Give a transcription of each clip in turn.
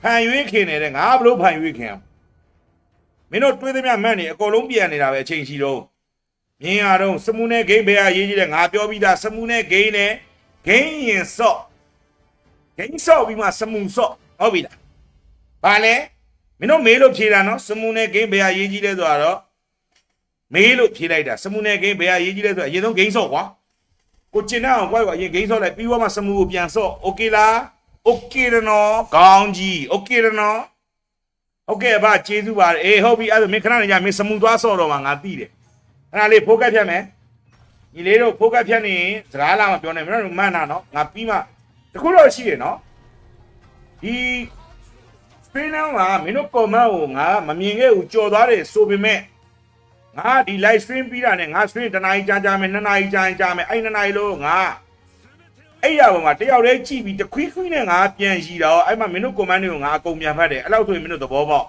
ဖန်ရွေးခင်နေတဲ့ငါဘလို့ဖန်ရွေးခင်မင်းတို့တွေးသမျှမှန်နေအကုန်လုံးပြန်နေတာပဲအချိန်ရှိတော့မြင်ရတော့စမှုနဲ့ဂိမ်းဘယ်ဟာရေးကြီးလဲငါပြောပြီးသားစမှုနဲ့ဂိမ်းနဲ့ဂိမ်းရင်စော့ဂိမ်းစော့ပြီးမှစမှုစော့ဟုတ်ပြီလားဘာလဲမင်းတို့မေးလို့ဖြေတာနော်စမှုနဲ့ဂိမ်းဘယ်ဟာရေးကြီးလဲဆိုတော့မေးလို့ဖြေလိုက်တာစမှုနဲ့ဂိမ်းဘယ်ဟာရေးကြီးလဲဆိုတော့အရင်ဆုံးဂိမ်းစော့ကွာကိုကျင်တဲ့အောင်ကွာအရင်ဂိမ်းစော့လိုက်ပြီးတော့မှစမှုကိုပြန်စော့โอเคလားโอเคရနော်ကောင်းကြီးโอเคရနော်ဟုတ်ကဲ့ဗျကျေးဇူးပါတယ်အေးဟုတ်ပြီအဲ့ဒါမင်းခဏနေကြမင်းစမှုသွားစော့တော့မှငါသိတယ်အဲ့ဒါလေးဖိုးကတ်ဖြတ်မယ်ညီလေးတို့ဖိုးကတ်ဖြတ်နေစကားလာမပြောနဲ့မင်းတို့မှန်တာနော်ငါပြီးမှတခုတော့ရှိရနော်ဒီစပင်းနောင်းကမင်းတို့ကွန်မန့်ကိုငါမမြင်ခဲ့ဘူးကြော်သွားတယ်ဆိုပေမဲ့ငါဒီ live stream ပြီးတာနဲ့ငါ stream 1 နာရီကြာမယ်2 နာရီကြာမယ်အဲ့2 နာရီလို့ငါအဲ့ရပါမှာတယောက်တည်းကြည့်ပြီးတခွီးခွီးနဲ့ငါပြန်ရှိတော့အဲ့မှာမင်းတို့ comment တွေကိုငါအကုန်ပြန်ဖတ်တယ်အဲ့လောက်ဆိုရင်မင်းတို့သဘောပေါက်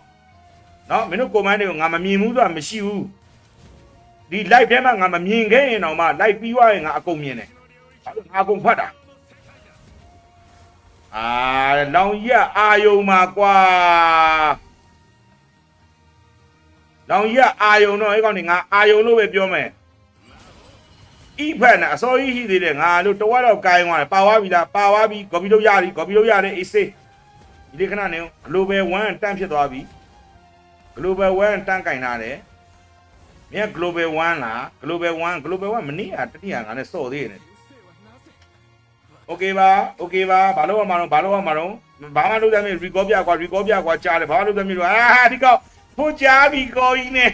နော်မင်းတို့ comment တွေကိုငါမမြင်ဘူးဆိုတာမရှိဘူးဒီ live ထဲမှာငါမမြင်ခဲ့ရင်တော့မှ live ပြီးသွားရင်ငါအကုန်မြင်တယ်ငါအကုန်ဖတ်တာလောင်ကြီးကအာယုံမှာကွာလောင်ကြီးကအာယုံတော့အဲ့ကောင်နေငါအာယုံလို့ပဲပြောမယ်ဤဖက်နဲ့အစောကြီးရှိသေးတယ်ငါလို့တဝက်တော့ကိုင်းသွားတယ်ပါသွားပြီလားပါသွားပြီကော်ပီလို့ရပြီကော်ပီလို့ရတယ်အေးစေးဒီလေးခဏနေ global 1တန်းဖြစ်သွားပြီ global 1တန်းကင်ထားတယ်မြတ် global 1လား global 1မနေ့ကတတိယငါနဲ့စော့သေးတယ်โอเคပါဘာလို့မှမတော့ဘာမှလုပ်တယ်မ record ပြကွာကြားတယ်ဘာလို့လုပ်တယ်မလို့ဒီကောက်ဖို့ကြားပြီကိုကြီးနဲ့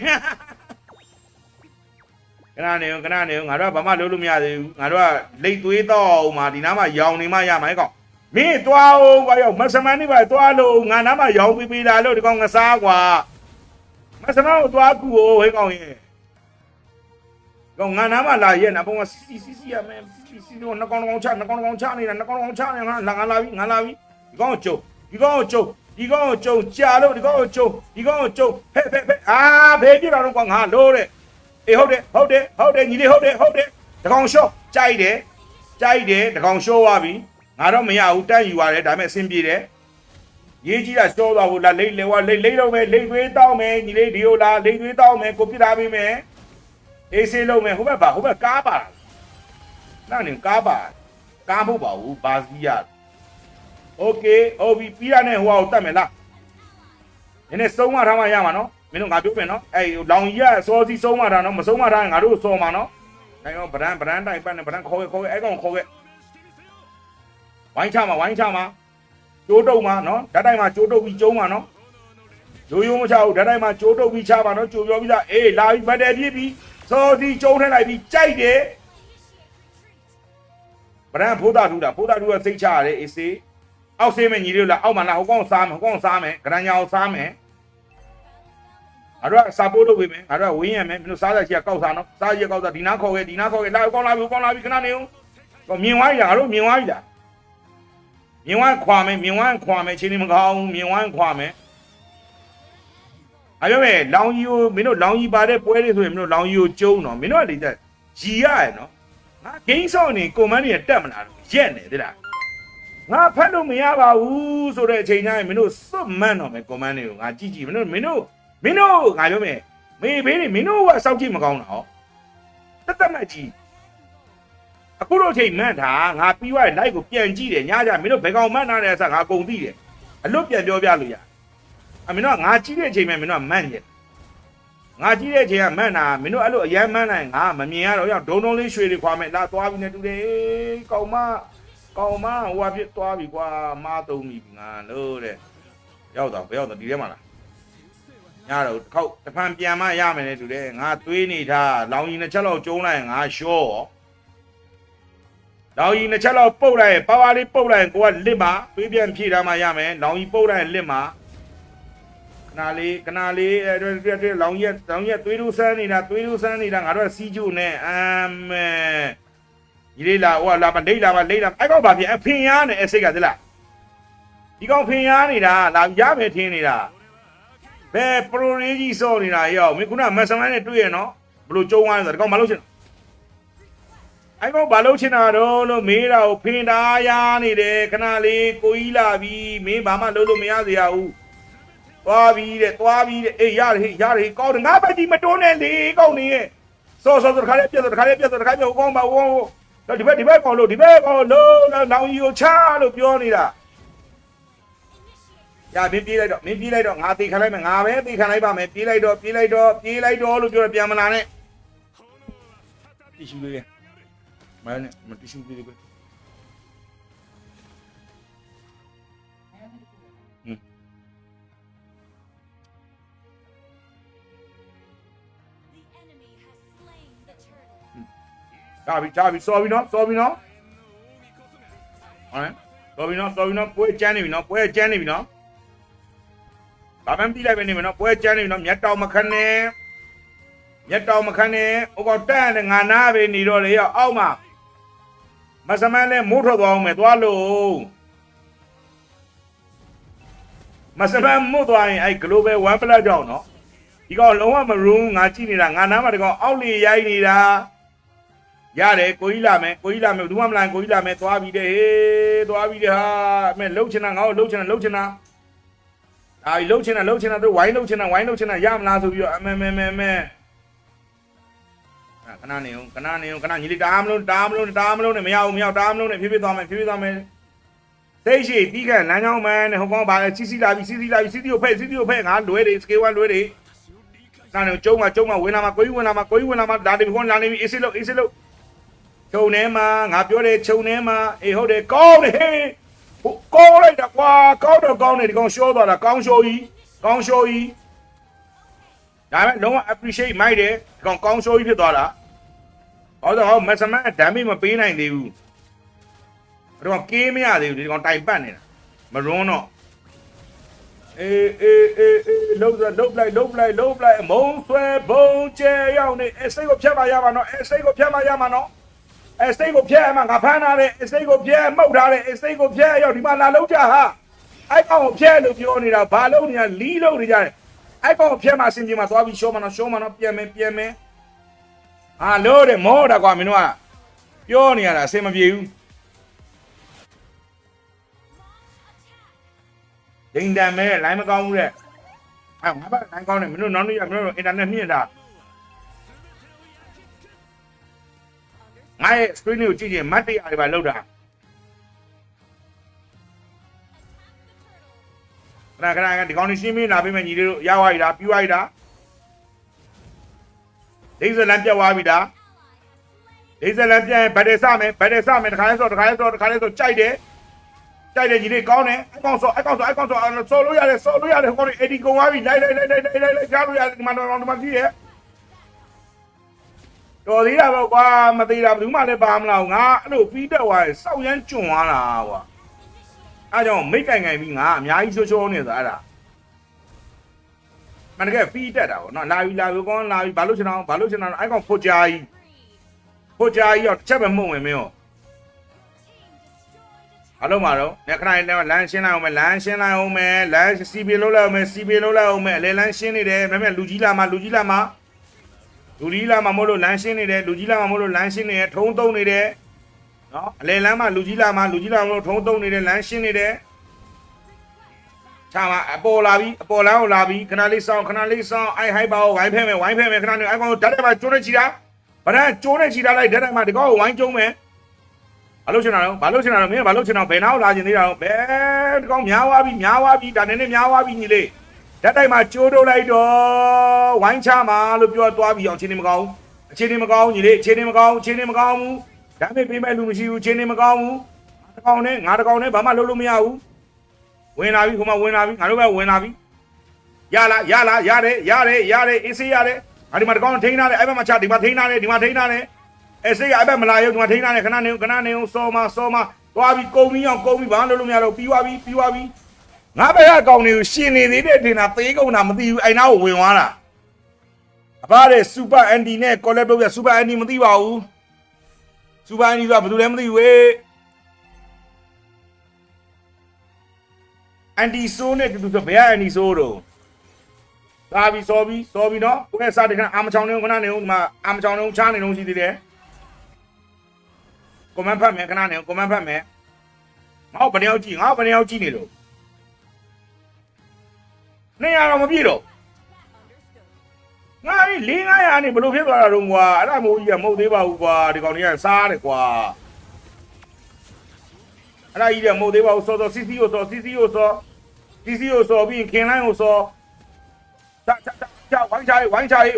ခဏနေငါတို့ကဘာမှလုပ်လို့မရသေးဘူးငါတို့ကလိတ်သွေးတော့အောင်မှာဒီနားမှာရောင်နေမှရမှာကောင်မင်းသွားအောင်ကွာရောက်မဆမန်းနေပါသွားလို့ငါနားမှာရောင်ပေးလာလို့ဒီကောင်ငစားကွာမဆမန်းကိုသွားကူဟိုကောင်ရဲ့ကောင်ငါနားမှာလာရဲ့နာပုံကစီရမယ်စီတော့နှကောင်ချနေတာငါလာပြီဒီကောင်ကိုကျုပ်ကြာလို့ဒီကောင်ကိုကျုပ်ဖဲဖေးပြတာတော့ကွာငါလို့တဲ့အေးဟုတ်တယ်ညီလေးဟုတ်တယ်တကောင်ရှော့ကြိုက်တယ်တကောင်ရှော့သွားပြီငါတော့မရဘူးတန်းယူရတယ်ဒါပေမဲ့အဆင်ပြေတယ်ရေးကြီးတာရှော့သွားဖို့လားလိတ်တော့မယ်လိတ်သွေးတောင်းမယ်ညီလေးဒီလိုလားလိတ်သွေးတောင်းမယ်ကိုပြစ်ထားပေးမယ်အေးဆေးလုံးမယ်ဟိုဘက်ကားပါလားနားနေကားဖို့ပါဘူးဘာစီရโอเคဟုတ်ပြီပြီးရနဲ့ဟိုအောင်တတ်မယ်လားနည်းနည်းစုံမထားမှရမှာနော်မင်းတို့ငါပြောမယ်နော်အဲ့လောင်ကြီးကစောစီစုံမထားနော်မစုံမထားရင်ငါတို့စောမှာနော်အဲ့တော့ဗရန်တိုင်ပတ်နဲ့ဗရန်ခေါ်ခဲ့အဲ့ကောင်ခေါ်ခဲ့ဝိုင်းချမှာကျိုးတုပ်မှာနော်ဓာတ်တိုင်မှာကျိုးတုပ်ပြီးကျုံးမှာနော်ရိုးမချဘူးဓာတ်တိုင်မှာကျိုးတုပ်ပြီးချပါနော်ကြိုပြောပြီးသားအေးလာပြီးဗတ်တယ်ပြည့်ပြီးစောစီကျုံးထည့်လိုက်ပြီးကြိုက်တယ်ဗရန်ဖိုးတာထူတာကစိတ်ချရတယ်အေးစေးအောက်ဆေးမယ်ညီလေးလားအောက်မှာလားဟိုကောင်စားမယ်ဂရန်ညာကိုစားမယ်ငါတို့ကစာပို့လုပ်ပေးမယ်ငါတို့ကဝင်းရမယ်မင်းတို့စားရချီကကောက်စားနော်စားရကောက်စားဒီနားခေါ်ခဲ့လာကောင်းလာပြီခဏနေဦးမြင်ဝိုင်းရငါတို့မြင်ဝိုင်းလားမြင်ဝိုင်းခွာမယ်ချင်းနေမကောင်းမြင်ဝိုင်းခွာမယ်အဲ့ပြောမယ်လောင်ကြီးကိုမင်းတို့လောင်ကြီးပါတဲ့ပွဲတွေဆိုရင်မင်းတို့လောင်ကြီးကိုကျုံတော့မင်းတို့ကလေရီရရနော်ငါဂိမ်းဆောင်နေကွန်မန်းတွေတက်မလာတော့ရက်နေသလားငါဖတ်လို့မရပါဘူးဆိုတဲ့အချိန်တိုင်းမင်းတို့စွတ်မှန်းတော့မယ်ကွန်မန်းတွေကိုငါကြည့်မင်းတို့ငါပြောမယ်မေဘေးတွေမင်းတို့ကအစောက်ကြည့်မကောင်းတာဟောတက်မှတ်ကြည့်အခုတော့ချိန်မှန်းတာငါပြီးသွားရင် live ကိုပြန်ကြည့်တယ်ညကြမင်းတို့ဘယ်ကောင်မှန်းထားတယ်ဆိုငါအကုန်သိတယ်အလွတ်ပြန်ပြောပြလို့ရမင်းတို့ကငါကြည့်တဲ့အချိန်မှမင်းတို့ကမှန်းတယ်ငါကြည့်တဲ့အချိန်ကမှန်းတာမင်းတို့အဲ့လိုအရန်မှန်းနိုင်ငါမမြင်ရတော့ရောက်ဒုံလေးရွှေတွေခွာမယ်လာသွားပြီးနေတူတယ်ကောင်မဟိုဟာဖြစ်သွားပြီကွာမားသုံးပြီငါလို့တဲ့ရောက်တော့ဘယ်ရောက်တော့ဒီထဲမှာလားညတော့တဖန်ပြန်မရမယ်လေတူတယ်ငါသွေးနေထားလောင်ကြီး2ချက်လောက်ကျုံးလိုက်ငါရှော့လောင်ကြီး2ချက်လောက်ပုတ်လိုက်ပါလေးပုတ်လိုက်ကိုကလစ်မှာသွေးပြန်ဖြည့်ထားမှရမယ်လောင်ကြီးပုတ်လိုက်လစ်မှာခဏလေးလောင်ကြီးသွေးတို့ဆန်းနေတာငါတို့စီးကျူနဲ့ဒီလေးလာဟိုလာမလိတ်လာအဲ့ကောင်ဘာဖြစ်အဖင်ရားနေအစိတ်ကသလားဒီကောင်ဖင်ရားနေတာလာရမယ်ထင်းနေတာဘယ်ပရိုရေးကြီးစောနေတာရောက်မင်းခုနမဆမန်းနဲ့တွေ့ရနော်ဘလို့ကျုံသွားလဲဆိုတော့ဒီကောင်မလုပ်ချင်ဟ အဲ့ကောင်ဘာလို့ချင်တာတော့လို့မေးတာကိုဖင်သားရနေတယ်ခဏလေးကိုကြီးလာပြီမင်းဘာမှလုပ်လို့မရစေရဘူးသွားပြီတဲ့အေးရတယ်ကောင်းတယ်ငါပဲဒီမတွန်းနဲ့လေကောင်းနေရဲ့စောတခါလေးပြတ်ကောင်းပါဝေါတော့ဒီဘက်ကောင်းလို့လောင်ကြီးကိုချလို့ပြောနေတာရမင်းပြေးလိုက်တော့ငါတေခံလိုက်မယ်ငါပဲတေခံလိုက်ပါမယ်ပြေးလိုက်တော့လို့ပြောပြန်မလာနဲ့တီရှူလေးမဲနဲ့မတီရှူလေးပဲကြာပြီစော်ပြီနော်ဟမ်စော်ပြီနော်ပွဲကျန်းနေပြီနော်ဘာမှမသိလိုက်ပဲနေမယ်နော်ပွဲကျန်းနေပြီနော်မျက်တောင်မခနဲ့ဟိုကောင်တက်နေငါနာပဲနေတော့လေအောက်မှာမစမန်းလဲမိုးထွက်သွားအောင်မယ်သွားလို့မစမန်းမို့သွားရင်အဲ့ global 1 plus ကြောင့်နော်ဒီကောင်လုံးဝမရုံးငါကြည့်နေတာငါနားမှာဒီကောင်အောက်လေရိုက်နေတာရတယ်ကိုကြီးလာမယ်ဘူးမမလာကိုကြီးလာမယ်သွားပြီတဲ့ဟာအမေလှုပ်ချင်တာငါ့ကိုလှုပ်ချင်တာလှုပ်ချင်တာတို့ဝိုင်းလှုပ်ချင်တာရမလားဆိုပြီးတော့အမေခဏနေညီလေးတားမလို့နဲ့မရဘူးတားမလို့နဲ့ဖြည်းဖြည်းသွားမယ်သိရှိတီးခန့်လမ်းကြောင်းမှန်းနဲ့ဟိုကောင်ပါစီစီလာပြီစီစီကိုဖဲ့ငါလွဲတွေစကေး1လွဲတွေနားနေကျုံးမဝင်လာမှာကိုကြီးဝင်လာမှာလာနေပြီခွန်လာနေပြီအေးစစ်လို့ခြုံထဲမှာငါပြောတယ်ခြုံထဲမှာအေးဟုတ်တယ်ကောင်းတယ်ဟေးကောင်းလိုက်တာကွာကောင်းတယ်ဒီကောင်ရှောသွားတာကောင်းရှောကြီးဒါပေမဲ့လုံးဝ appreciate မိုက်တယ်ဒီကောင်ကောင်းရှောကြီးဖြစ်သွားတာဟောတော့မစမန်ဒမ်းမေးမပေးနိုင်သေးဘူးဒီကောင်ကေးမရသေးဘူးဒီကောင်တိုင်ပတ်နေတာမရွန်းတော့အေးလှုပ်လိုက်အမုံဆွဲဘုံကျဲရောက်နေအစိတ်ကိုဖြတ်ပါရမှာနော်အစိတ်ကိုဖြတ်မှာငါဖမ်းထားတယ်အစိတ်ကိုဖြတ်မှုတ်ထားတယ်အစိတ်ကိုဖြတ်ရောက်ဒီမှာလာလုံးကြဟာအဲ့ကောင်ကိုဖြတ်လို့ပြောနေတာဘာလုံးနေရလီးလုံးနေကြတယ်အဲ့ကောင်ကိုဖြတ်မှာအစင်ပြေမှာသွားပြီးရှောမှာနော်ပြန်မယ်ဟာလို့တယ်မောတာကွာမင်းတို့ကပြောနေရတာအစင်မပြေဘူးဒိန်တန်မဲလိုင်းမကောင်းဘူးတဲ့အဲ့ငါဘာလိုင်းကောင်းတယ်မင်းတို့နောက်နေ့ရမင်းတို့အင်တာနက်နှင်းတာငါရဲ့ screen ကိုကြည့်ရင်မတ်တရားတွေပါလောက်တာခဏဒီကောင်ရှင်းမင်းလာပေးမယ်ညီလေးတို့ရသွားပြီလားပြီးသွားပြီလားဒိတ်ဇလန်ပြတ်သွားပြီလားဒိတ်ဇလန်ပြတ်ရင်ဘတ်တယ်စမယ်တခါလဲဆိုကြိုက်တယ်ညီလေးကောင်းတယ်အကောင်ဆောဆောလို့ရတယ်ဟိုကောင်တွေ80ကုန်သွားပြီလိုက်ကြားလို့ရတယ်ဒီမှာကြည့်ရတော်သေးတာပေါ့ကွာမသေးတာဘယ်သူမှလည်းပါမလားငါအဲ့လိုဖီးတက်သွားရင်စောက်ရမ်းကျွံသွားတာကွာအဲ့ကြောင့်မိတ်ကင်ပြီးငါအများကြီးချိုးနေတာအဲ့ဒါမနက်ကဖီးတက်တာပေါ့နော်လာပြီကောင်းလာပြီဘာလို့ချင်အောင်အဲ့ကောင်ဖိုကြာကြီးရောတစ်ချက်ပဲမှုန့်ဝင်မင်းရောအလုံးမှာတော့ခဏလေးလမ်းရှင်းလိုက်အောင်မယ်လမ်းစီပီလို့လိုက်အောင်မယ်အလဲလမ်းရှင်းနေတယ်မဲလူကြီးလာမှာမို့လို့လမ်းရှင်းနေတယ်ထုံးတုံးနေတယ်နော်အလဲလမ်းမှာလူကြီးလာမို့လို့ထုံးတုံးနေတယ်လမ်းရှင်းနေတယ်ချာမှာအပေါ်လမ်းကိုလာပြီခဏလေးစောင်းအိုက်ဟိုက်ပါဝိုင်းဖဲမယ်ခဏလေးအဲ့ကောင်ဓာတ်ထဲမှာကျိုးနေချီတာဗဒန်းကျိုးနေချီတာလိုက်ဓာတ်ထဲမှာဒီကောင်ကိုဝိုင်းကျုံးမယ်ဘာလို့ချင်တာလဲမင်းဘာလို့ချင်တာဘယ်နားကိုလာချင်သေးတာလဲဘယ်ဒီကောင်များသွားပြီဒါနည်းနည်းများသွားပြီညီလေးဓာတ်တိုက်မှာကျိုးထုတ်လိုက်တော့ဝိုင်းချမှာလို့ပြောသွားပြီးအောင်အခြေအနေမကောင်းဘူးညီလေးအခြေအနေမကောင်းဘူးဒါပေမဲ့ပေးမဲ့လူမရှိဘူးအခြေအနေမကောင်းဘူးငါတကောင်နဲ့ဘာမှလုပ်လို့မရဘူးဝင်လာပြီငါတို့ပဲဝင်လာပြီရလားရတယ်အေးစေးရတယ်ဒီမှာတကောင်ထိန်းထားတယ်အဲ့ဘက်မှာချဒီမှာထိန်းထားတယ်အဲ့စိတ်အဲ့ဘက်မလာရုံဒီမှာထိန်းထားတယ်ခဏနေစောမသွားပြီးကုန်ပြီးဘာလို့လို့မရတော့ပြီးသွားပြီငါဘက်ကကောင်တွေကိုရှင်နေသေးတဲ့ထင်တာသေးကုန်တာမသိဘူးအဲ့နာကိုဝင်သွားတာအဖတဲ့စူပါအန်ဒီနဲ့ကော်လက်လုပ်ရစူပါအန်ဒီမသိပါဘူးစူပါအန်ဒီကဘာလို့လဲမသိဘူးဝေးအန်ဒီဆိုးနဲ့တူဆိုဘယ်ကအန်ဒီဆိုးတော့သာပြီးစောပြီးနော်ကိုယ်ကစားတယ်ခဏအာမချောင်းနေခဏနေဦးဒီမှာအာမချောင်းနေချားနေလုံးရှိသေးတယ် comment ဖတ်မယ်ခဏနေ comment ဖတ်မယ်ငါ့ဘယ်နှယောက်ကြည့်ငါ့ဘယ်နှယောက်ကြည့်နေလို့200တော့မပြည့်တော့ငါလေး900နေဘလို့ဖြစ်သွားတာတော့ကွာအဲ့ဒါမိုးကြီးကမဟုတ်သေးပါဘူးကွာဒီကောင်တွေကစားတယ်ကွာအဲ့ဒါကြီးကမဟုတ်သေးပါဘူးစောစော CC ကိုစော CC ကိုစော CC ကိုစောပြီးခင်လိုင်းကိုစောချဝိုင်းချဟေး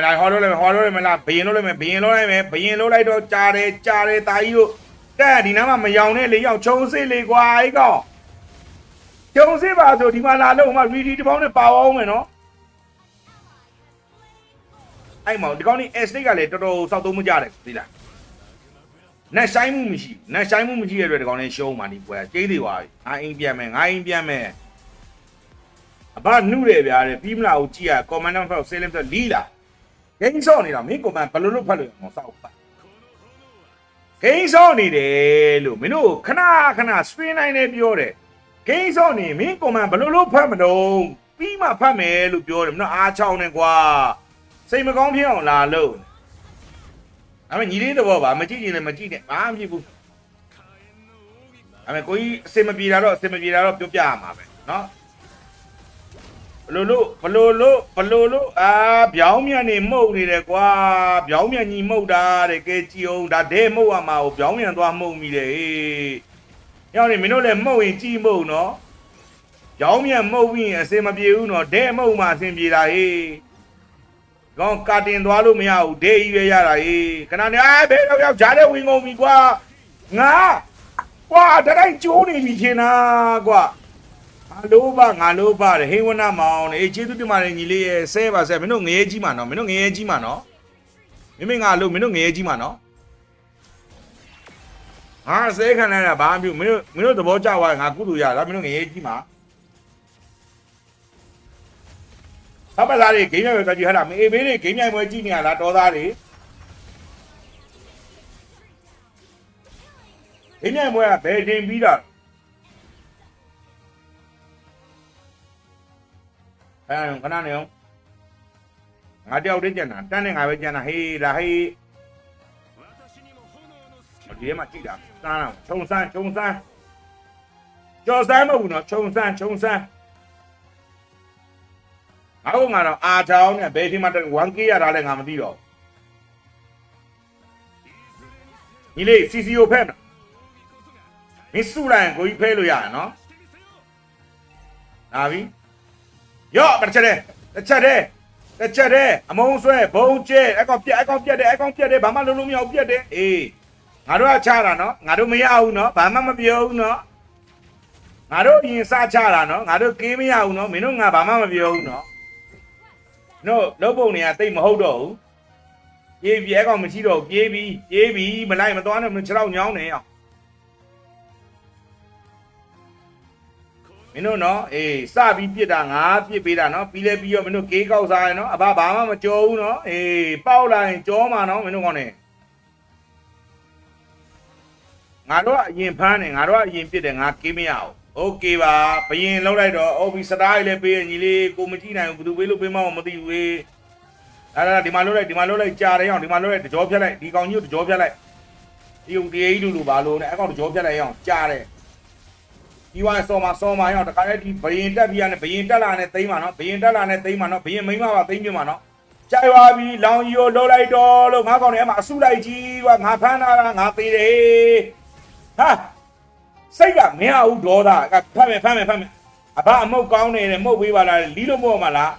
လာဟောလို့လည်းမလားဘယင်လို့လည်းဘယင်လို့လိုက်တော့ကြားတယ်တာကြီးတို့တဲ့ဒီနားမှာမယောင်နဲ့လေရောက်ချုံစစ်လေကွာအဲ့ကောင်ချုံစစ်ပါဆိုဒီမှာလာလို့မှရီဒီတပေါင်းနဲ့ပါအောင်မယ်နော်အဲ့မောင်ဒီကောင်นี่ estate ကလည်းတော်တော်စောက်သုံးမကြတယ်သိလားနက်ဆိုင်မှုမရှိရတဲ့ဒီကောင်လေးရှုံးမှဒီပွဲကျေးသေးပါပြီငါအိမ်ပြန်မယ်အဘနှုတယ်ဗျာတဲ့ပြီးမလားကိုကြည့်ရ comment ဖတ်ဆေးလင်းဖတ်လီးလာဂိမ်းဆော့နေတာမင်း comment ဘယ်လိုဖတ်လို့မစောက်ပါဂိမ်းဆော့နေတယ်လို့မင်းတို့ခဏ stream နိုင်နေပြောတယ်ဂိမ်းဆော့နေမင်း comment ဘယ်လိုဖတ်မလို့ပြီးမှဖတ်မယ်လို့ပြောတယ်မင်းတို့အားချောင်းနေကွာစိတ်မကောင်းဖြစ်အောင်လာလို့အမေညီလေးတော့ပါမကြည့်ရင်လည်းမကြည့်နဲ့ဘာမှမဖြစ်ဘူးအမေကိုကြီးအစင်မပြေတာတော့ပြောပြရမှာပဲเนาะဘလို့လို့အာဗျောင်းမြန်နေမှုတ်နေတယ်ကွာဗျောင်းမြန်ညီမှုတ်တာတဲ့ကဲကြည်အောင်ဒါဒဲမှုတ်ရမှာကိုဗျောင်းမြန်သွားမှုတ်မိတယ်ဟေးရောက်နေမင်းတို့လည်းမှုတ်ရင်ကြည်မှုတ်နော်ဗျောင်းမြန်မှုတ်ပြီးရင်အစင်မပြေဘူးနော်ဒဲမှုတ်မှအစင်ပြေတာဟေးကောင်းကာတင်သွားလို့မရဘူးဒဲကြီးပဲရတာဟေးခဏနေဘယ်တော့ရောက်ဂျားတဲ့ဝင်ကုန်ပြီကွာငါကွာတတိုင်းကျိုးနေပြီရှင်နာကွာငါလိုပါတဲ့ဟိဝနာမောင်နေကျေးဇူးတင်ပါတယ်ညီလေးရဲ့ဆဲပါဆဲမင်းတို့ငရဲကြီးမှာနော်မင်းတို့ငရဲကြီးမှာနော်မင်းငါလို့မင်းတို့ငရဲကြီးမှာနော်ငါဆဲခံလိုက်တာဘာမှမပြုမင်းတို့သဘောကျသွားငါကုသိုလ်ရတာမင်းတို့ငရဲကြီးမှာသဘာသားတွေဂိမ်းမြိုင်ပဲကြည့်ဟဲ့လားမအေးဘေးတွေဂိမ်းမြိုင်ပွဲကြည့်နေရလားတော်သားတွေဂိမ်းမြိုင်ပွဲကဘယ်ချိန်ပြီးတာခဏနေအောင်ငါတယောက်တည်းကြံတာတန်းနဲ့ငါပဲကြံတာဟေးလာဟေးဒီထဲမှာကြည့်တာစမ်းအောင်ခြုံစမ်းကြော်စမ်းမဟုတ်ဘူးနော်ခြုံစမ်းငါတော့အာချောင်းနဲ့ဘယ်ဒီမှာ 1k ရတာလဲငါမသိတော့ညီလေး CCO ဖက်မင်းစုလိုက်ကိုကြီးဖဲလို့ရရနော်လာပြီရော့တစ်ချက်တည်းအမုံဆွဲဘုံကျဲအကောင်ပြက်ဘာမှလုံးလုံးမရဘူးပြက်တယ်အေးငါတို့ကချတာနော်ငါတို့မရဘူးနော်ဘာမှမပြောဘူးနော်ငါတို့ရင်စချတာနော်ငါတို့ကေးမရဘူးနော်မင်းတို့ငါဘာမှမပြောဘူးနော်တို့လုံးပုံတွေကတိတ်မဟုတ်တော့ဘူးပြေးအကောင်မရှိတော့ပြေးပြီးမလိုက်မသွားနဲ့မင်းခြေထောက်ညောင်းနေအောင်မင်းတို့နော်အေးစပြီးပြစ်တာငါပြစ်ပေးတာနော်ပြီးလဲပြီးရောမင်းတို့ကေးကောက်စားရနော်အဘဘာမှမကြောဘူးနော်အေးပေါက်လာရင်ကြောမှာနော်မင်းတို့ကောင်းနေငါတို့ကအရင်ဖမ်းတယ်ငါတို့ကအရင်ပြစ်တယ်ငါကေးမရအောင်โอเคပါဘယင်လောက်လိုက်တော့အော်ဘီစတားလေးလည်းပေးရညီလေးကိုမကြည့်နိုင်ဘူးဘယ်သူပေးလို့ပေးမအောင်မသိဘူးအဲ့ဒါဒီမှာလောက်လိုက်ကြာတယ်အောင်ဒီမှာလောက်လိုက်တကြောဖြတ်လိုက်ဒီကောင်ကြီးကိုတကြောဖြတ်လိုက်ဒီုံတေးကြီးလူဘာလို့လဲအကောင်တကြောဖြတ်လိုက်အောင်ကြာတယ်ဒီဝိုင်းစောမရအောင်တခါတည်းဒီဘယင်တက်ပြီးရတယ်ဘယင်တက်လာနဲ့သိမ်းပါနော်ဘယင်မိမပါသိမ်းပြမှာနော်ကြိုက်ပါပြီလောင်ကြီးကိုလှုပ်လိုက်တော့လို့ငါကောင်တွေအဲ့မှာအဆုလိုက်ကြီးကွာငါဖမ်းတာငါသေးတယ်ဟာစိတ်ကမင်းအောင်ဒေါသဖမ်းမယ်အဘအမုတ်ကောင်းနေတယ်မှုတ်ပေးပါလားလီးလို့မို့မှာလား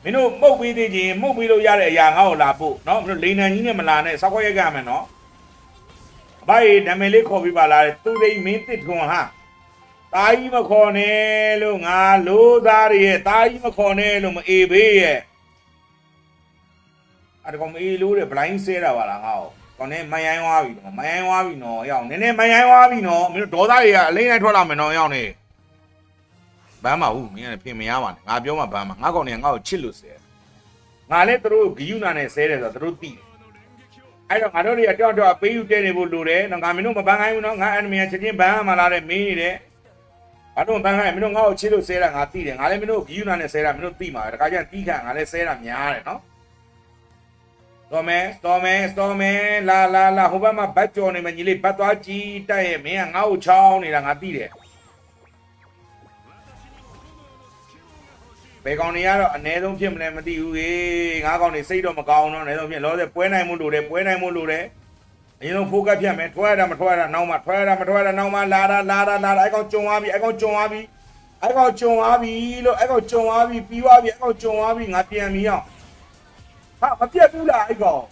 မင်းတို့မှုတ်ပေးသေးချင်းမှုတ်ပေးလို့ရတဲ့အရာငါ့ကိုလာပို့နော်မင်းတို့လိန်နန်ကြီးနဲ့မလာနဲ့စောက်ခွက်ရိုက်ကြမယ်နော်အဘရေနာမည်လေးခေါ်ပေးပါလားသူရိမင်းတစ်ထွန်ဟာတာကြီးမခေါ်နဲ့လို့ငါလိုသားတွေရဲ့တာကြီးမခေါ်နဲ့လို့မအေးဘေးရဲ့အဲ့ဒါကောင်မအေးလို့တဲ့ဘလိုင်းဆဲတာပါလားငါ့ကိုကောင်းနေမယိုင်းသွားပြီနော်ရောက်နည်းနည်းမယိုင်းသွားပြီနော်မင်းတို့ဒေါသတွေကအလိမ့်လိုက်ထွက်လာမယ်နော်ရောက်နေဘမ်းမဟုတ်မင်းကလည်းပြင်မရပါနဲ့ငါပြောမှဘမ်းမငါကောင်နေငါ့ကိုချစ်လို့ဆဲငါလည်းသူတို့ဂယူနာနဲ့ဆဲတယ်ဆိုတော့သူတို့သိအဲ့တော့ငါတို့တွေကတောက်ပေးယူတဲနေဖို့လိုတယ်နော်ငါမင်းတို့မဘမ်းခိုင်းဘူးနော်ငါအန်မီယာချက်ချင်းဘမ်းမှလာတဲ့မင်းနေတယ်ဘာလို့ဘမ်းခိုင်းမင်းတို့ငါ့ကိုချစ်လို့ဆဲတာငါသိတယ်ငါလည်းမင်းတို့ဂယူနာနဲ့ဆဲတာမင်းတို့သိမှာတခါကျတီးခါငါလည်းဆဲတာများတယ်နော် တော်မယ်လာဟိုဘက်မှာဘတ်ကြော်နေမယ်ညီလေးဘတ်သွားကြည့်တိုက်ရဲ့မင်းကငါ့ကိုချောင်းနေတာငါသိတယ်ဘယ်ကောင်တွေကတော့အ ਨੇ ဆုံးဖြစ်မလဲမသိဘူးလေငါးကောင်တွေစိတ်တော့မကောင်းတော့ ਨੇ ဆုံးဖြစ်လောဆယ်ပွဲနိုင်မှုလိုတယ်အရင်ဆုံးဖိုးကတ်ဖြတ်မယ်ထွဲရတာမထွဲရတာနောက်မှထွဲရတာမထွဲရတာနောက်မှလာတာအဲ့ကောင်ကြုံသွားပြီလို့အဲ့ကောင်ကြုံသွားပြီပြီးသွားပြီအဲ့ကောင်ကြုံသွားပြီငါပြန်ပြီးအောင်ဟာမပြတ်ဘူးလားအဲ့ကောင်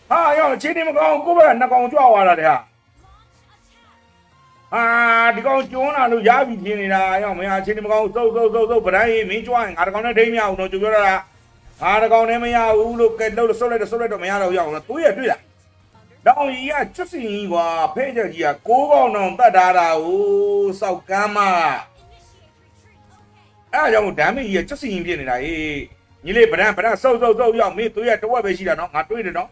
ဟာရောချင်းနေမကောင်းကိုယ့်ဘက်ကနှစ်ကောင်ကြွသွားတာတဲ့ဟာဒီကောင်ကျွန်းလာလို့ရပြီထင်နေတာရောမင်းအချင်းနေမကောင်းသုတ်ဗတိုင်းမင်းကြွရင်ငါတကောင်နဲ့ဒိမ့်မရဘူးတော့ကြိုပြောတာငါတကောင်နဲ့မရဘူးလို့ကဲလို့ဆုတ်လိုက်တော့မရတော့ရအောင်တော့တွေးရတွေ့လားတောင်ကြီးကကျွတ်စင်ကြီးကွာဖဲချက်ကြီးက6ကောင်တောင်တတ်ထားတာကိုစောက်ကမ်းမအဲ့ကြောင့်ဒမ်းမကြီးကကျွတ်စင်ကြီးဖြစ်နေတာဟေးညီလေးဗဒန်းဆုတ်ရောက်မင်းတွေးရတဝက်ပဲရှိတာနော်ငါတွေးတယ်နော်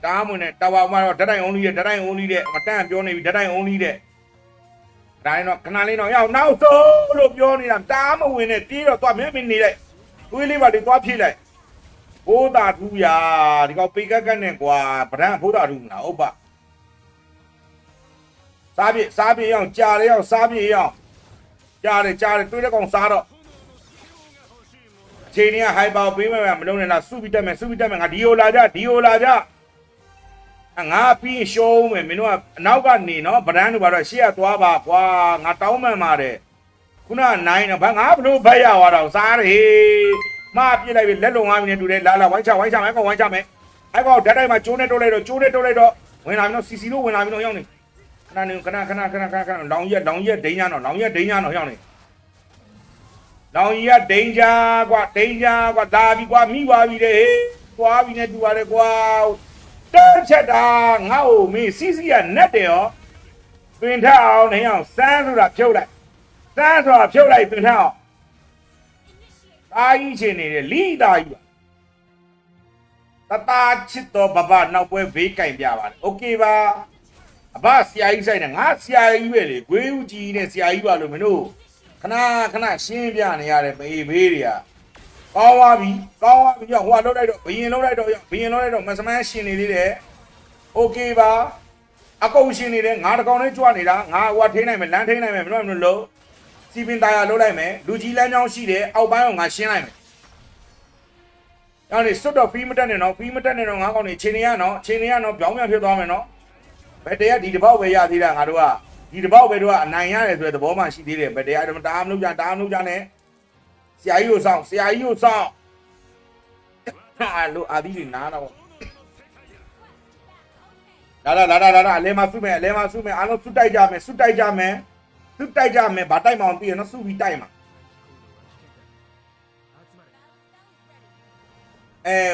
တားမွန်းနဲ့တာဝါမှာတော့ဓာတ်တိုင် only တဲ့မတန့်ပြောနေပြီဓာတ်တိုင် only တဲ့ဒါရင်တော့ခဏလေးတော့ရောက်နောက်ဆုံးလို့ပြောနေတာတားမဝင်နဲ့ပြေးတော့သွားမင်းနေလိုက်တွေးလေးပါလေသွားဖြည့်လိုက်ဘိုးသာထူးရာဒီကောင်ပေကက်ကနဲ့ကွာဗဒန်းဘိုးသာထူးမလားဟုတ်ပါစားပြည့်ရောက်ကြားတယ်ရောက်စားပြည့်ရောက်ကြားတယ်တွေးတဲ့ကောင်စားတော့အချိန်ကြီးကဟိုက်ပါပေးမယ်မလုံးနဲ့လားစုပြီးတက်မယ်ငါဒီယိုလာကြငါပြီးရှုံးမယ်မင်းတို့ကအနောက်ကနေနော်ဗဒန်းတို့ဘာတော့ရှေ့ကသွားပါကွာငါတောင်းမှန်ပါတယ်ခုနနိုင်တော့ဘာငါဘလို့ဘက်ရသွားတော့စားတယ်မပြစ်လိုက်ပြီလက်လုံငါးမိနစ်တူတယ်လာဝိုင်းချမယ်အဲ့ကောင်ဓာတ်တိုက်မှာကျိုးနဲ့တိုးလိုက်တော့ဝင်လာပြီနော်စီစီလို့ဝင်လာပြီနော်ရောက်နေခဏလောင်ရက်ဒိန်းညာနော်ရောက်နေလောင်ကြီးကဒိန်းကြကွာလာပြီကွာမိသွားပြီတဲ့ဟေးသွားပြီနဲ့တူပါတယ်ကွာတက်ချက်တာငါ့ကိုမင်းစီကနက်တယ်ရောတွင်ထအောင်နေအောင်စမ်းဆိုတာဖြုတ်လိုက်တွင်ထအောင်တာကြီးချင်နေတယ်လိတာကြီးပါတချစ်တော်ဘဘနောက်ပွဲဘေးကင်ပြပါတယ်โอเคပါအဘဆရာကြီးဆိုင်တယ်ငါဆရာကြီးပဲလေဂွေးဦးကြီးနဲ့ဆရာကြီးပါလို့မင်းတို့ခဏရှင်းပြနေရတယ်မေးတွေကကောင်းသွားပြီရောက်ဟိုကလောက်လိုက်တော့ဘယင်လောက်လိုက်တော့မစမန်းရှင်နေသေးတယ်โอเคပါအကုန်ရှင်နေတယ်ငါတကောင်လေးကြွနေတာငါဟိုကထိနိုင်မယ်လမ်းထိနိုင်မယ်မလို့လို့စီပင်တာယာလောက်လိုက်မယ်လူကြီးလမ်းကြောင်းရှိတယ်အောက်ပိုင်းကိုငါရှင်းလိုက်မယ်အဲ့ဒီစွတ်တော့ဖီးမတက်နဲ့နော်ငါကောင်နေချိန်နေရနော်ပြောင်းပြန်ဖြစ်သွားမယ်နော်ဘယ်တည်းကဒီတစ်ပေါက်ပဲရသေးတာငါတို့ကဒီတစ်ပေါက်ပဲတို့ကအနိုင်ရတယ်ဆိုတဲ့သဘောမှရှိသေးတယ်ဘယ်တည်းကတားမလုပ်ကြနဲ့ဆရာကြီးကိုစောင့်ဟာလို့အာဒီတွေနားတော့လာအလဲမစုမယ်အားလုံးစုတိုက်ကြမယ်ဘာတိုက်မအောင်သိရနော်စုပြီးတိုက်မှာ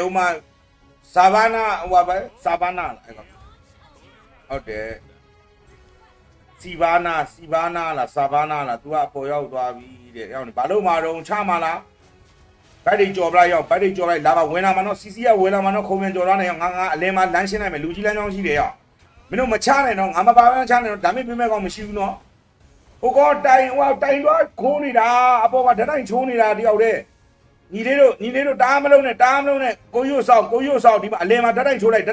ဟိုမှာဆာဗာနာဟိုပါဆာဗာနာအဲ့ကောင်ဟုတ်တယ်စီဗာနာလားဆာဗာနာလား तू ကအပေါ်ရောက်သွားပြီတဲ့ရောက်နေဘာလို့မာတော့ချမှာလားဘက်တွေကြော်ပလိုက်လာပါဝင်လာမှာနော်စီစီကဝင်လာမှာနော်ခုံပြန်ကြော်လာနေအောင်ငါအလဲမှာလမ်းရှင်းလိုက်မယ်လူကြီးလမ်းကြောင်းရှိတယ်ရောက်မင်းတို့မချနဲ့နော်ငါမပါဘဲချနဲ့နော်ဒါမဲ့ပြမဲ့ကောင်မရှိဘူးနော်ဟိုကောတိုင်သွားခိုးနေတာအပေါ်ကဓာတ်တိုင်ချိုးနေတာတယောက်တည်းညီလေးတို့တားမလုံးနဲ့ကိုရွတ်ဆောက်ဒီမှာအလဲမှာဓာတ်တိုင်ချိုးလိုက်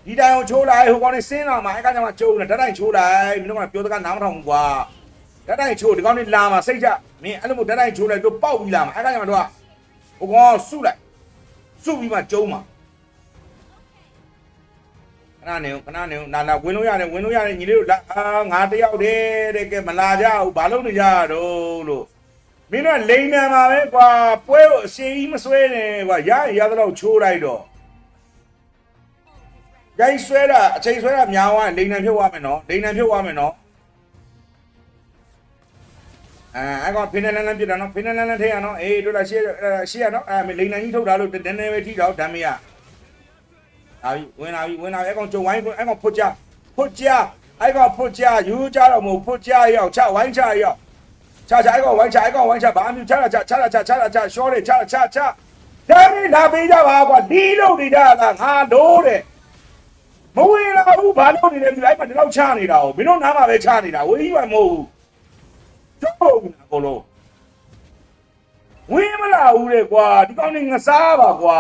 ဒီတိုင်ကိုချိုးလိုက်ဟိုကောင်နေစင်းလာမှာအဲ့ကကြမှာကျုံနေဓာတ်တိုင်ချိုးလိုက်မင်းတို့ကပြောတကနားမထောင်ဘူးကွာဓာတ်တိုင်ချိုးဒီကောင်နေလာမှာစိတ်ကြမင်းအဲ့လိုမျိုးဓာတ်တိုင်ချိုးလိုက်တို့ပေါက်ပြီးလာမှာအဲ့ကကြမှာတို့ကဟိုကောင်စုပြီးမှကျုံမှာခဏနေနာဝင်လို့ရတယ်ညီလေးတို့ငါတယောက်တည်းတဲ့ကဲမလာကြဘူးဘာလို့နေကြရတော့လို့မင်းတို့လိန်မြန်ပါပဲကွာပွဲကိုအရှင်ကြီးမဆွဲနဲ့ကွာရတော့ချိုးလိုက်တော့ရိုက်ဆွဲတာအချိန်ဆွဲတာများသွားလိန်မြန်ဖြုတ်သွားမယ်နော်အဲ့ကောင်ဖိနေလန်းပြစ်တာနော်ဖိနေလန်းထိရနော်အေးတို့လာရှေ့ရနော်လိန်မြန်ကြီးထုတ်တာလို့တန်းပဲထိတော့ဓာမီရဝင်လာပြီအဲ့ကောင်ကြုံဝိုင်းအဲ့ကောင်ဖွတ်ကြယူကြတော့မဟုတ်ဖွတ်ကြရောက်ချဝိုင်းချရောက်ချအဲ့ကောင်ဝိုင်းချဘာအမျိုးချရှောတယ်ချဒါမင်းလာပေးကြပါကွာဒီလို့နေကြတာငါတို့တဲ့မဝင်လာဘူးဘာလို့နေလဲဒီလိုက်မှာဒီလောက်ချနေတာ哦မင်းတို့နားမှာပဲချနေတာဝေးကြီးမှမဟုတ်ဘူးကျုပ်ဘူးအကုန်လုံး ဝင်းမလာဘူးလေကွာဒီကောင်နေငစားပါကွာ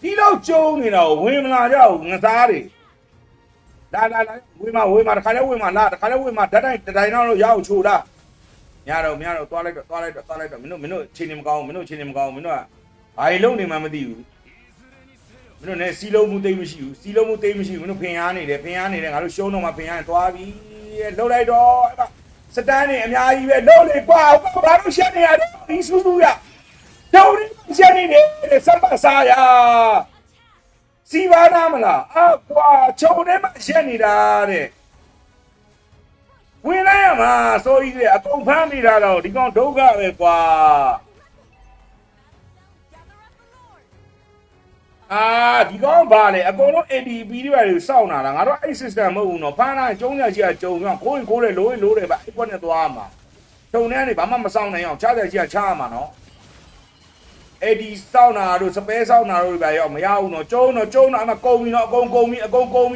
ဒီတော့ကျုံနေတာကိုဝင်းမလာကြဘူးငစားတွေလာဝင်းမတခါလဲဝင်းမလာတခါလဲဝင်းမဓာတ်တိုင်းတော့ရအောင်ချိုတာညတော့သွားလိုက်တော့မင်းတို့ချိန်နေမကောင်းမင်းတို့ကဘာလုံးနေမှမသိဘူးမင်းတို့နဲ့စီလုံးမှုသိမရှိဘူးစီလုံးမှုသိမရှိဘူးမင်းတို့ဖင်ရားနေတယ်ငါတို့ရှုံးတော့မှဖင်ရားနေသွားပြီလှုပ်လိုက်တော့အဲ့ဒါစတန်းနေအများကြီးပဲလှုပ်လေကွာဘာလို့ရှက်နေရလဲဒီစူးစူးရတော့ရှက်နေတယ်စပတ်စားရစီပါနာမလားကွာချုံထဲမှာရှက်နေတာတဲ့ဝင်လိုက်ရမှာစိုးကြီးတဲ့အကုန်ဖမ်းနေတာတော့ဒီကောင်ဒုက္ခပဲကွာဒီကောင်ဘာလဲအကုန်လုံး ADP တွေစောင့်လာငါတို့အဲ့ system မဟုတ်ဘူးနော်ဖမ်းလာကျုံးရရှိကကျုံကြောကိုယ်တယ်လိုတယ်ဗျအဲ့ကွက်နဲ့သွားမှာထုံထဲကနေဘာမှမစောင့်နိုင်အောင်ချတယ်ရှိကချရမှာနော် AD စောင့်လာတို့စပဲစောင့်လာတို့ဗျရောမရဘူးနော်ကျုံတော့အမကုန်ပြီနော်အကုန်ကုန်ပြီအကုန်ကုန်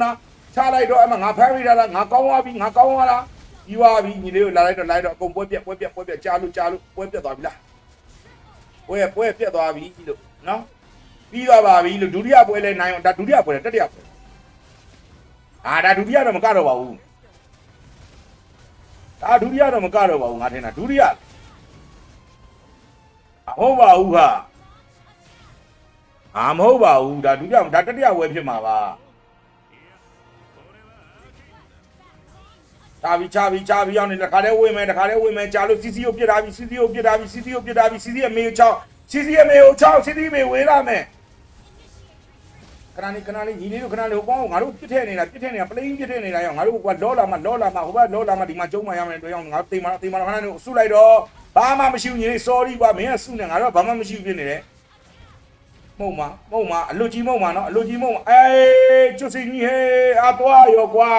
တာချလိုက်တော့အမငါဖမ်းမိတာလားငါကောင်းသွားပြီပြီးသွားပြီညီလေးကိုလာလိုက်တော့အကုန်ပွဲပြက်ကြားလို့ပွဲပြက်သွားပြီလားပွဲပြက်သွားပြီလို့နော်ပြီးသွားပါပြီလို့ဒုတိယပွဲလဲနိုင်အောင်ဒါဒုတိယပွဲလဲတတိယပွဲဒါဒုတိယတော့မကတော့ပါဘူးငါထင်တာဒုတိယဟုတ်ပါဘူးဟာမဟုတ်ပါဘူးဒါဒုတိယဒါတတိယပွဲဖြစ်မှာပါချာပြီးရောက်နေတခါတည်းဝေးမယ်ကြာလို့စီစီကိုပြစ်ထားပြီးစီစီအမေကိုချောင်းစီစီမေဝေးလာမယ်ခဏလေးညီလေးတို့ခဏလေးဟိုကောင်ငါတို့ပြစ်ထည့်နေတာပလိန်းပြစ်ထည့်နေတာရောငါတို့ကလောလာမှာဟိုဘက်လောလာမှာဒီမှာကျုံမှရမယ်တွေ့အောင်ငါတိမ်မာခဏလေးစုလိုက်တော့ဘာမှမရှိဘူးညီလေး sorry ကွာမင်းကစုနေငါတို့ကဘာမှမရှိဘူးဖြစ်နေတယ်မုံမှာအလွတ်ကြီးမုံမှာနော်ကျွတ်စီကြီးဟေးသွားရောကွာ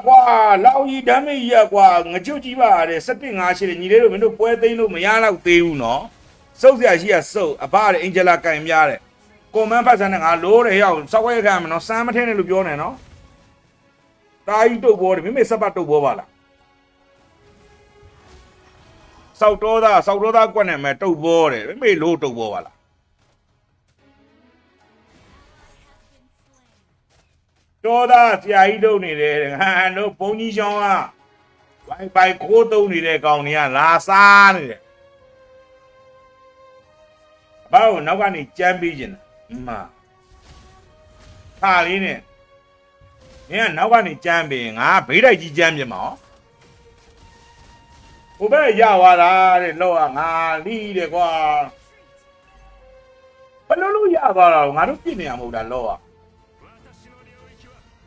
ကွာလောင်ကြီးဓာမေးကြီးကွာငကြုတ်ကြီးပါတဲ့7-5ရှိတယ်ညီလေးတို့မင်းတို့ပွဲသိမ်းလို့မရတော့သေးဘူးနော်စုပ်စရာရှိရစုပ်အဘတဲ့အင်ဂျလာကင်ပြားတဲ့ကွန်မန်ဖတ်ဆန်နဲ့ငါလိုးတယ်ဟဲ့စောက်ဝဲခံမနော်စမ်းမထင်းနဲ့လို့ပြောနေနော်တာကြီးတုတ်ဘောတယ်မိမေစပတ်တုတ်ဘောပါလားစောက်တော်သားကွက်နဲ့မဲ့တုတ်ဘောတယ်မိမေလိုးတုတ်ဘောပါလားတော်သားဆရာကြီးတုတ်နေတယ်ငါတို့ဘုံကြီးချောင်းကဘိုင်ခိုးတုံးနေတဲ့ကောင်တွေကလာစားနေတယ်ဘာလို့နောက်ကနေကြမ်းပေးခြင်းလဲခါလေးနဲ့မင်းကနောက်ကနေကြမ်းပေးငါဘေးတိုက်ကြီးကြမ်းပြမှာဟိုဘက်ရသွားတာတဲ့လောက်ငါလီးတယ်ကွာဘယ်လိုရသွားတာငါတို့ပြစ်နေရမဟုတ်တာလောက်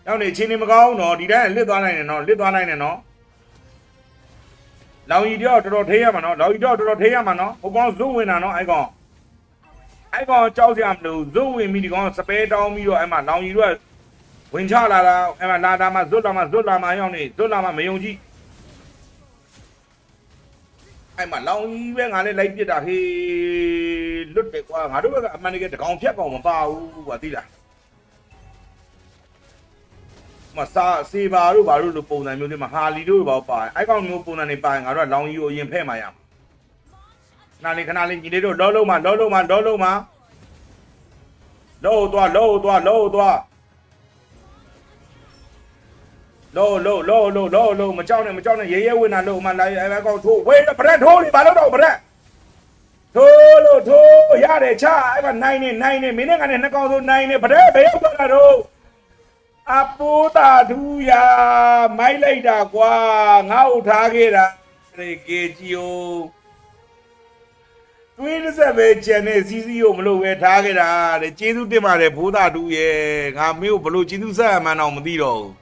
ရောက်နေချင်းနေမကောင်းတော့ဒီတိုင်းလစ်သွားနိုင်တယ်နော်လောင်ကြီးတော့တော်တော်ထိရမှာနော်ဟိုကောင်ဇုံဝင်တာနော်အဲ့ကောင်ကြောက်စရာမလိုဇုံဝင်ပြီးဒီကောင်စပဲတောင်းပြီးတော့အဲ့မှာလောင်ကြီးတို့ကဝင်ချလာတာအဲ့မှာလာတာမှဇွတ်လာမှရောက်နေဇွတ်လာမှမယုံကြည်အဲ့မှာလောင်ကြီးပဲငါလည်းလိုက်ပြစ်တာဟေးလွတ်တယ်ကွာငါတို့ကအမှန်တကယ်တကောင်ဖြတ်ကောင်မပါဘူးကွာသိလားမစားစေပါတို့ဘာလို့လိုပုံစံမျိုးတွေမှာဟာလီတို့ဘာပါအဲ့ကောင်မျိုးပုံစံတွေပါရင်ငါတို့ကလောင်ကြီးကိုအရင်ဖဲ့มาရမှာခဏလေးညီလေးတို့လောလုံးမှာလောသွားမကြောက်နဲ့ရဲဝင်တာလို့မှလာအဲ့ကောင်ထိုးဝေးဗရက်ထိုးလေဘာလို့တော့ဗရက်ထိုးရတယ်ချအဲ့ကနိုင်နေမင်းနဲ့ကနေနှစ်ကောင်ဆိုနိုင်နေဗရက်ဘယ်ရောက်တာတော့အပိုးတာထူရမိုက်လိုက်တာကွာငါ့ကိုထားခဲ့တာကေဂျီယိုတွေးစက်ပဲကျန်တဲ့စီစီကိုမလို့ပဲထားခဲ့တာတဲ့ကျေးဇူးတင်ပါတယ်ဘိုးသားတူရဲ့ငါမင်းကိုဘလို့ကျေးဇူးဆက်မှန်းတော့မသိတော့ဘူး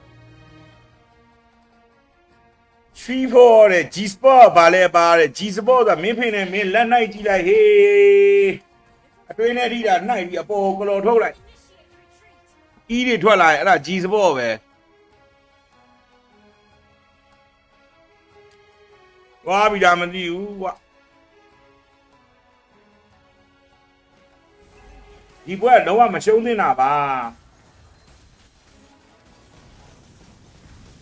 3-4တဲ့ G Sport ဘာလဲပါတဲ့ G Sport ကမင်းဖိနေမင်းလက်နိုင်ကြည့်လိုက်ဟေးအတွင်းနဲ့ထိတာနှိုက်ပြီးအပေါ်ကလော်ထုတ်လိုက်ဤတွေထွက်လာရင်အဲ့ဒါ G Sport ပဲဝါပြီးတာမသိဘူးကွာဒီပွဲတော့မရှုံးသင့်တာပါ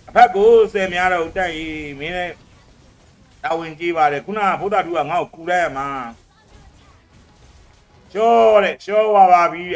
အဖ ဖက်ကိုဆယ်များတော့တက်ရေးမင်းလည်းတာဝန်ကြီးပါတယ်ခုနကဘုဒ္ဓတူကငါ့ကိုကူလိုက်ရမှာရှောတဲ့ရှောပါပြီ